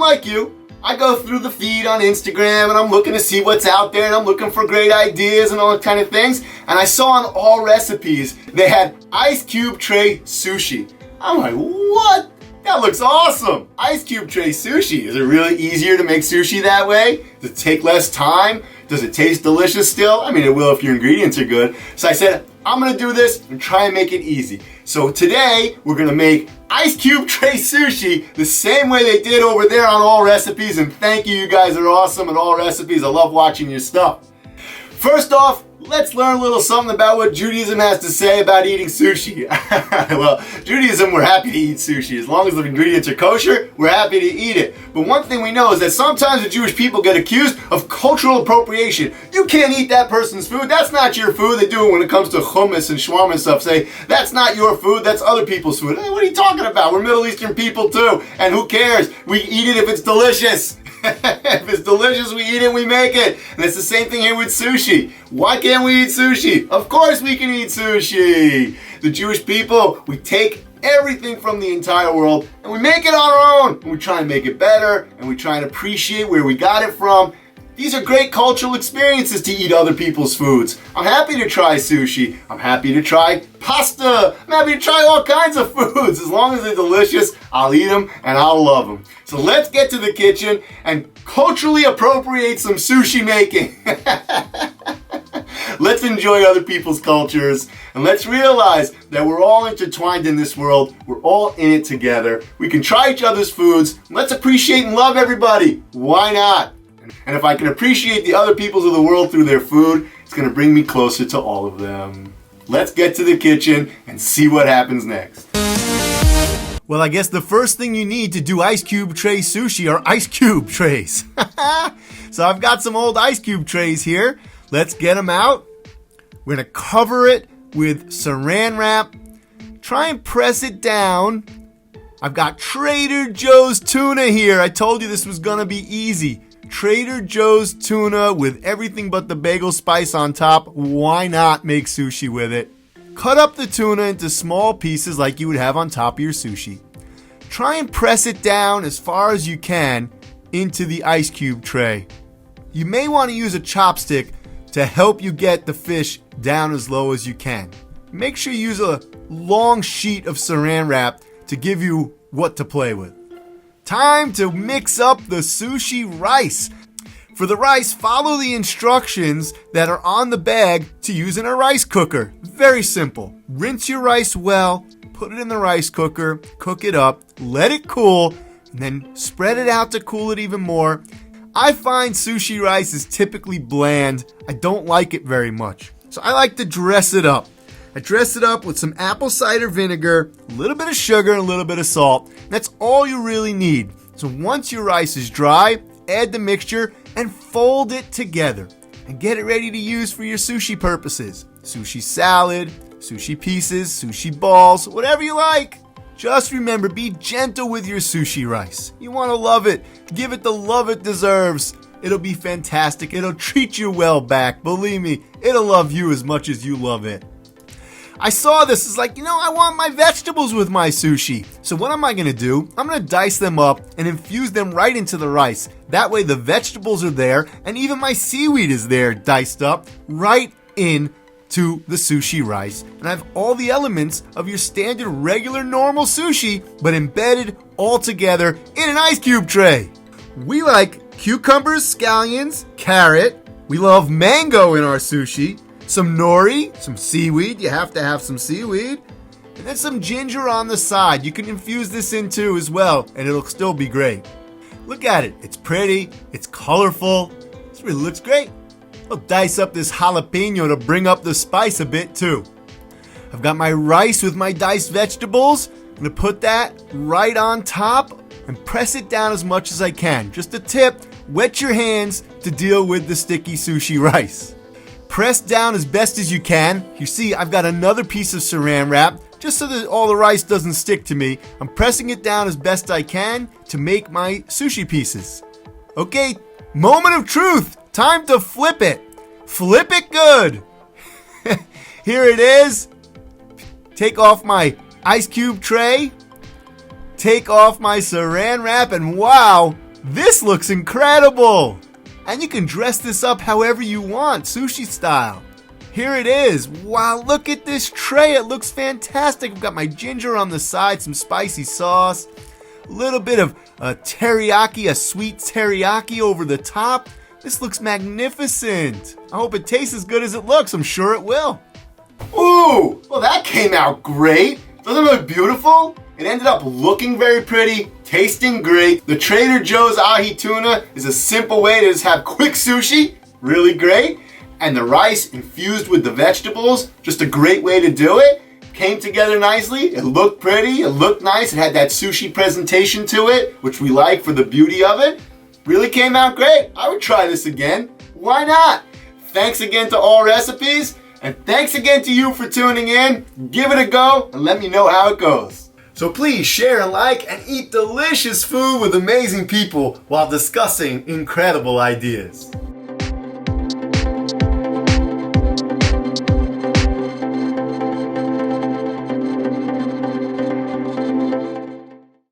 like you, I go through the feed on Instagram and I'm looking to see what's out there and I'm looking for great ideas and all that kind of things. And I saw on All Recipes, they had ice cube tray sushi. I'm like, what? That looks awesome. Ice cube tray sushi. Is it really easier to make sushi that way? Does it take less time? Does it taste delicious still? I mean, it will if your ingredients are good. So I said, I'm gonna do this and try and make it easy. So today, we're gonna make ice cube tray sushi the same way they did over there on All Recipes. And thank you, you guys are awesome at All Recipes. I love watching your stuff. First off, let's learn a little something about what Judaism has to say about eating sushi. Well, Judaism, we're happy to eat sushi. As long as the ingredients are kosher, we're happy to eat it. But one thing we know is that sometimes the Jewish people get accused of cultural appropriation. You can't eat that person's food. That's not your food. They do it when it comes to hummus and shawarma and stuff. Say, that's not your food. That's other people's food. Hey, what are you talking about? We're Middle Eastern people too. And who cares? We eat it if it's delicious. If it's delicious, we eat it, we make it. And it's the same thing here with sushi. Why can't we eat sushi? Of course we can eat sushi. The Jewish people, we take everything from the entire world and we make it our own. And we try and make it better and we try and appreciate where we got it from. These are great cultural experiences to eat other people's foods. I'm happy to try sushi. I'm happy to try pasta. I'm happy to try all kinds of foods. As long as they're delicious, I'll eat them and I'll love them. So let's get to the kitchen and culturally appropriate some sushi making. Let's enjoy other people's cultures and let's realize that we're all intertwined in this world. We're all in it together. We can try each other's foods. Let's appreciate and love everybody. Why not? And if I can appreciate the other peoples of the world through their food, it's going to bring me closer to all of them. Let's get to the kitchen and see what happens next. Well, I guess the first thing you need to do ice cube tray sushi are ice cube trays. So I've got some old ice cube trays here. Let's get them out. We're going to cover it with saran wrap. Try and press it down. I've got Trader Joe's tuna here. I told you this was going to be easy. Trader Joe's tuna with everything but the bagel spice on top. Why not make sushi with it? Cut up the tuna into small pieces like you would have on top of your sushi. Try and press it down as far as you can into the ice cube tray. You may want to use a chopstick to help you get the fish down as low as you can. Make sure you use a long sheet of saran wrap to give you what to play with. Time to mix up the sushi rice. For the rice, follow the instructions that are on the bag to use in a rice cooker. Very simple. Rinse your rice well, put it in the rice cooker, cook it up, let it cool, and then spread it out to cool it even more. I find sushi rice is typically bland. I don't like it very much. So I like to dress it up. I dress it up with some apple cider vinegar, a little bit of sugar, and a little bit of salt. That's all you really need. So once your rice is dry, add the mixture and fold it together. And get it ready to use for your sushi purposes. Sushi salad, sushi pieces, sushi balls, whatever you like. Just remember, be gentle with your sushi rice. You want to love it. Give it the love it deserves. It'll be fantastic. It'll treat you well back. Believe me, it'll love you as much as you love it. I saw this, it's like, I want my vegetables with my sushi. So what am I going to do? I'm going to dice them up and infuse them right into the rice. That way the vegetables are there and even my seaweed is there diced up right into the sushi rice. And I have all the elements of your standard regular normal sushi, but embedded all together in an ice cube tray. We like cucumbers, scallions, carrot. We love mango in our sushi. Some nori, some seaweed, you have to have some seaweed, and then some ginger on the side. You can infuse this in too as well, and it'll still be great. Look at it, it's pretty, it's colorful, this really looks great. I'll dice up this jalapeno to bring up the spice a bit too. I've got my rice with my diced vegetables. I'm going to put that right on top and press it down as much as I can. Just a tip, wet your hands to deal with the sticky sushi rice. Press down as best as you can. You see, I've got another piece of saran wrap, just so that all the rice doesn't stick to me. I'm pressing it down as best I can to make my sushi pieces. Okay, moment of truth. Time to flip it. Flip it good. Here it is. Take off my ice cube tray. Take off my saran wrap, and wow, This looks incredible! And you can dress this up however you want, sushi style. Here it is. Wow, look at this tray. It looks fantastic. I've got my ginger on the side, some spicy sauce, a little bit of teriyaki, a sweet teriyaki over the top. This looks magnificent. I hope it tastes as good as it looks. I'm sure it will. Ooh, well that came out great. Doesn't it look beautiful? It ended up looking very pretty, tasting great. The Trader Joe's ahi tuna is a simple way to just have quick sushi. Really great. And the rice infused with the vegetables, just a great way to do it. Came together nicely. It looked pretty. It looked nice. It had that sushi presentation to it, which we like for the beauty of it. Really came out great. I would try this again. Why not? Thanks again to All Recipes. And thanks again to you for tuning in. Give it a go and let me know how it goes. So please share and like and eat delicious food with amazing people while discussing incredible ideas.